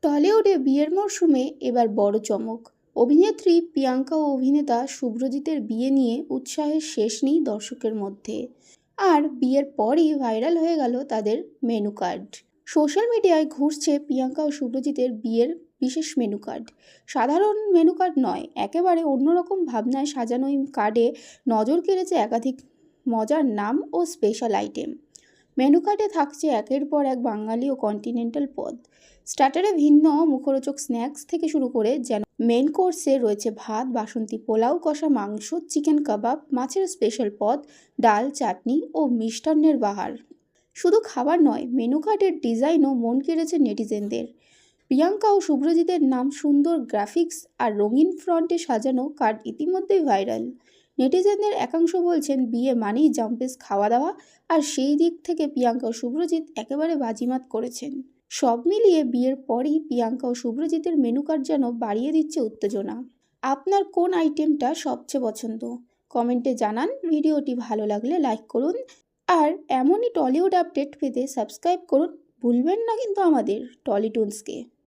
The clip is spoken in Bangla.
টলিউডে বিয়ের মরশুমে এবার বড় চমক। অভিনেত্রী প্রিয়াঙ্কা ও অভিনেতা শুভ্রজিতের বিয়ে নিয়ে উৎসাহের শেষ নেই দর্শকের মধ্যে। আর বিয়ের পরই ভাইরাল হয়ে গেল তাদের মেনু কার্ড। সোশ্যাল মিডিয়ায় ঘুরছে প্রিয়াঙ্কা ও শুভ্রজিতের বিয়ের বিশেষ মেনু কার্ড। সাধারণ মেনু কার্ড নয়, একেবারে অন্যরকম ভাবনায় সাজানো এই কার্ডে নজর কেড়েছে একাধিক মজার নাম ও স্পেশাল আইটেম। মেনু কার্ডে থাকছে একের পর এক বাঙালি ও কন্টিনেন্টাল পদ। স্টার্টারে ভিন্ন মুখরোচক স্ন্যাক্স থেকে শুরু করে যেন মেন কোর্সে রয়েছে ভাত, বাসন্তী পোলাও, কষা মাংস, চিকেন কাবাব, মাছের স্পেশাল পদ, ডাল, চাটনি ও মিষ্টান্নের বাহার। শুধু খাবার নয়, মেনু কার্ডের ডিজাইনও মন কেড়েছে নেটিজেনদের। প্রিয়াঙ্কা ও শুভ্রজিতের নাম, সুন্দর গ্রাফিক্স আর রঙিন ফ্রন্টে সাজানো কার্ড ইতিমধ্যেই ভাইরাল। নেটিজেনদের একাংশ বলছেন বিয়ে মানেই জাম্পেস খাওয়া দাওয়া, আর সেই দিক থেকে প্রিয়াঙ্কা ও শুভ্রজিৎ একেবারে বাজিমাত করেছেন। সব মিলিয়ে বিয়ের পরই প্রিয়াঙ্কা ও শুভ্রজিতের মেনু কার্ড যেন বাড়িয়ে দিচ্ছে উত্তেজনা। আপনার কোন আইটেমটা সবচেয়ে পছন্দ? কমেন্টে জানান। ভিডিওটি ভালো লাগলে লাইক করুন, আর এমনই টলিউড আপডেট পেতে সাবস্ক্রাইব করুন। ভুলবেন না কিন্তু আমাদের টলিটুনসকে।